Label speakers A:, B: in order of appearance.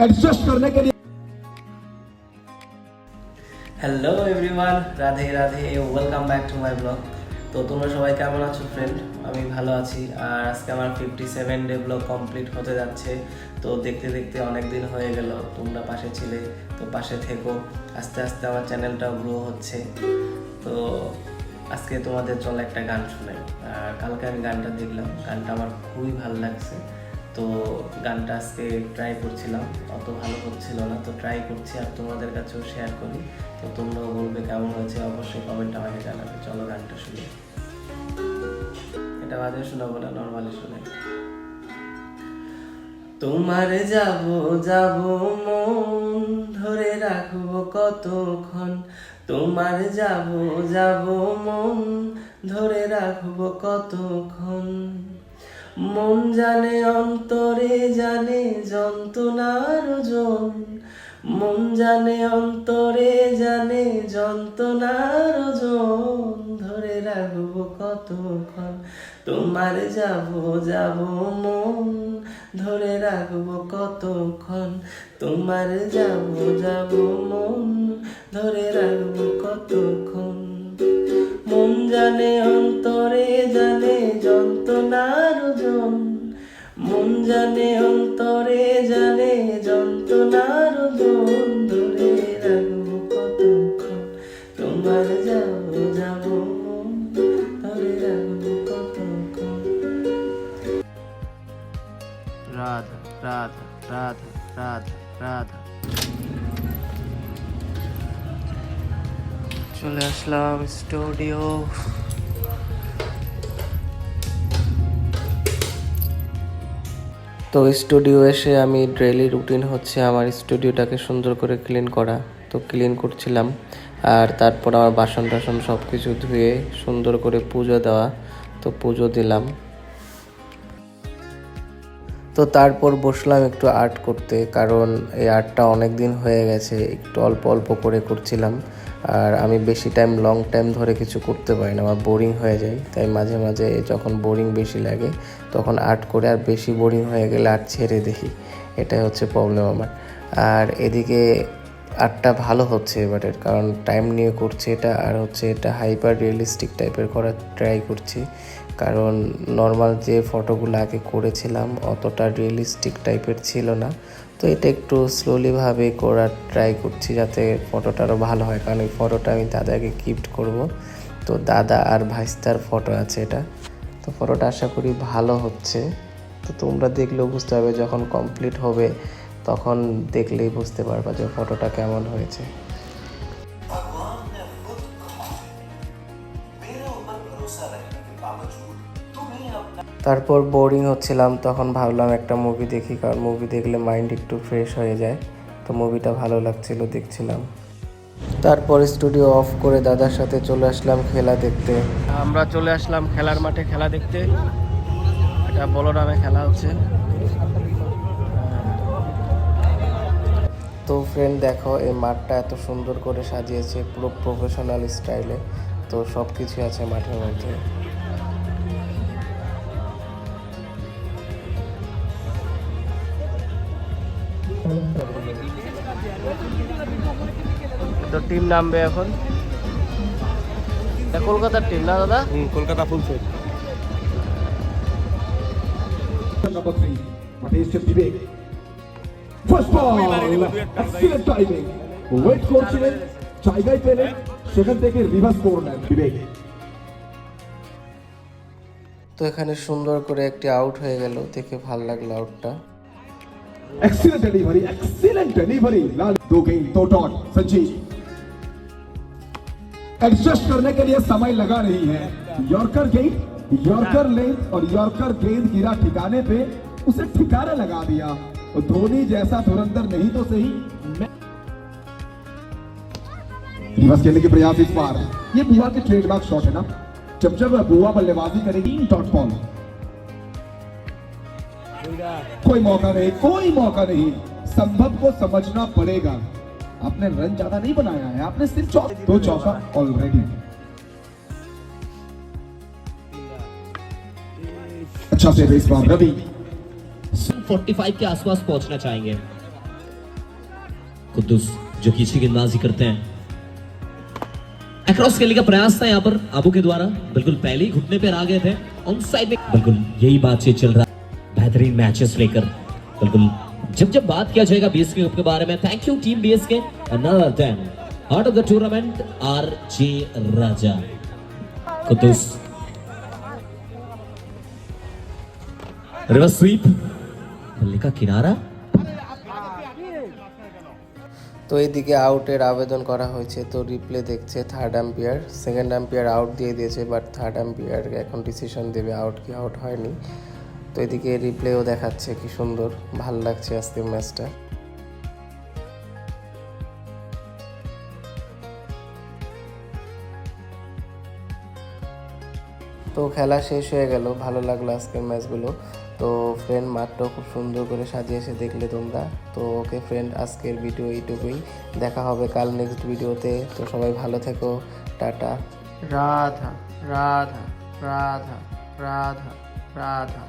A: Adjust करने के लिए।
B: Hello everyone, Radhe Radhe, welcome back to my blog. তো তোমরা সবাই কেমন আছো ফ্রেন্ড? আমি ভালো আছি। আর আজকে আমার 57 ডে ব্লগ কমপ্লিট হতে যাচ্ছে। তো দেখতে দেখতে অনেক দিন হয়ে গেল, তোমরা পাশে ছিলে, তো পাশে থেকো। আস্তে আস্তে আমার চ্যানেলটাও গ্রো হচ্ছে। তো আজকে তোমাদের চলো একটা গান শোনাই। আর কালকে আমি গানটা দেখলাম, গানটা আমার খুবই ভালো লাগছে। তো গানটা আজকে ট্রাই করছিলাম, অত ভালো হচ্ছিল না, তো ট্রাই করছি আর তোমাদের কাছেও শেয়ার করি। তো তোমরাও বলবে কেমন হয়েছে, অবশ্যই কমেন্ট আমাকে জানাবে। চলো গানটা শুনি। এটা বাজে শোনাবো না, নর্মালি শোনাই। তোমার যাব যাব মন ধরে রাখবো কতক্ষণ, তোমার যাব যাব মন ধরে রাখবো কতক্ষণ। মন জানে অন্তরে জানে যন্ত্রণার ওজন, মন জানে অন্তরে জানে যন্ত্রণার ওজন, ধরে রাখবো কতক্ষণ। তোমার যাব যাব মন ধরে রাখবো কতক্ষণ, তোমার যাব যাব মন ধরে রাখবো কতক্ষণ। মন জানে অন্তরে জানে যন্ত্রণার ওজন, মন জানে অন্তরে জানে যন্ত্রণার ওজন, ধরে রাখবো কতক্ষণ। তোমার যাব যাব মন ধরে রাখবো কতক্ষণ। রাধা রাধা রাধা রাধা রাধা। চলে আসলাম স্টুডিও। তো স্টুডিও এসে আমি ডেইলি রুটিন হচ্ছে আমার স্টুডিওটাকে সুন্দর করে ক্লিন করা। তো ক্লিন করছিলাম, আর তারপর আমার বাসন টাসন সব কিছু ধুয়ে সুন্দর করে পুজো দেওয়া। তো পুজো দিলাম। তো তারপর বসলাম একটু আর্ট করতে, কারণ এই আর্টটা অনেক দিন হয়ে গেছে, একটু অল্প অল্প করে করছিলাম। আর আমি বেশি টাইম লং টাইম ধরে কিছু করতে পারি না, আমার বোরিং হয়ে যায়। তাই মাঝে মাঝে যখন বোরিং বেশি লাগে তখন আর্ট করে, আর বেশি বোরিং হয়ে গেলে আর্ট ছেড়ে দেখি। এটাই হচ্ছে প্রবলেম আমার। আর এদিকে আর্টটা ভালো হচ্ছে এবারের, কারণ টাইম নিয়ে করছি এটা। আর হচ্ছে এটা হাইপার রিয়েলিস্টিক টাইপের করার ট্রাই করছি, কারণ নর্মাল যে ফটোগুলো আগে করেছিলাম অতটা রিয়েলিস্টিক টাইপের ছিল না। তো এটা একটু স্লোলিভাবে করার ট্রাই করছি, যাতে ফটোটা আরও ভালো হয়। কারণ এই ফটোটা আমি দাদাকে গিফট করব। তো দাদা আর ভাইস্তার ফটো আছে এটা। তো ফটোটা আশা করি ভালো হচ্ছে। তো তোমরা দেখলেও বুঝতে পারবে, যখন কমপ্লিট হবে তখন দেখলেই বুঝতে পারবা যে ফটোটা কেমন হয়েছে। তারপর বোরিং হচ্ছিলাম, তখন ভাবলাম একটা মুভি দেখি, কারণ মুভি দেখলে মাইন্ড একটু ফ্রেশ হয়ে যায়। তো মুভিটা ভালো লাগছিল, দেখছিলাম। তারপর স্টুডিও অফ করে দাদার সাথে চলে আসলাম খেলা দেখতে। আমরা চলে আসলাম খেলার মাঠে খেলা দেখতে। এটা বলরামে খেলা হচ্ছে। তো ফ্রেন্ড দেখো, এই মাঠটা এত সুন্দর করে সাজিয়েছে, পুরো প্রফেশনাল স্টাইলে। তো সব কিছু আছে মাঠের মধ্যে। তো টিম নামবে এখন। কলকাতার টিম না দাদা?
C: Kolkata full set.
A: Number 3, Matesh Vivek. First ball, excellent timing. Wait করছিলেন, জায়গায় পেলেন, সেখান থেকে রিভার্স করলেন বিবেক।
B: তো এখানে সুন্দর করে একটি আউট হয়ে গেল, দেখে ভালো লাগলো আউটটা।
A: Excellent delivery, excellent delivery. लाल 2 गेंद 2 डॉट संजीव। एडजस्ट करने के लिए समय लगा रही है। यॉर्कर गेंद, यॉर्कर लेंथ और यॉर्कर गेंद गिरा ठिकाने पे, उसे ठिकाने लगा दिया। और धोनी जैसा धुरंधर नहीं तो सही, रिवर्स खेलने के प्रयास इस बार। ये बुआ के ट्रेडमार्क शॉट है ना, जब जब बुआ बल्लेबाजी करेगी डॉट बॉल। कोई मौका नहीं, कोई मौका नहीं, संभव को समझना पड़ेगा। आपने रन ज्यादा नहीं बनाया है, आपने सिर्फ 2 चौका ऑलरेडी। अच्छा से इस बार रवि
C: 45 के आसपास पहुंचना चाहेंगे। कुद्दूस जो कि अच्छी गेंदबाजी करते हैं, अक्रॉस खेलने का प्रयास था यहाँ पर आबू के द्वारा, बिल्कुल पहले ही घुटने पर आ गए थे ऑन साइड में। बिल्कुल यही बातचीत चल रहा है बेहतरीन मैचेस लेकर। बिल्कुल जब जब बात किया जाएगा बीएसके कप के बारे में, thank you team BSK. Another 10 heart of the tournament RJ Raja. Quddus reverse sweep, बल्ले का किनारा।
B: তো এইদিকে আউটের আবেদন করা হয়েছে, তো রিপ্লে দেখছে third umpire. Second umpire out দিয়ে দিয়েছে, বাট থার্ড আম্পায়ার এখন ডিসিশন দেবে আউট কি আউট হয়নি। তো এদিকে রিপ্লেও দেখাচ্ছে, কি সুন্দর, ভাল লাগছে আজকের ম্যাচটা। তো খেলা শেষ হয়ে গেল, ভালো লাগলো আজকের ম্যাচগুলো। তো ফ্রেন্ড মাঠটা খুব সুন্দর করে সাজিয়েছে, দেখলে তোমরা। তো ওকে ফ্রেন্ড, আজকের ভিডিও এইটুকুই, দেখা হবে কাল নেক্সট ভিডিওতে। তো সবাই ভালো থেকো, টাটা। রাধা রাধা রাধা রাধা রাধা।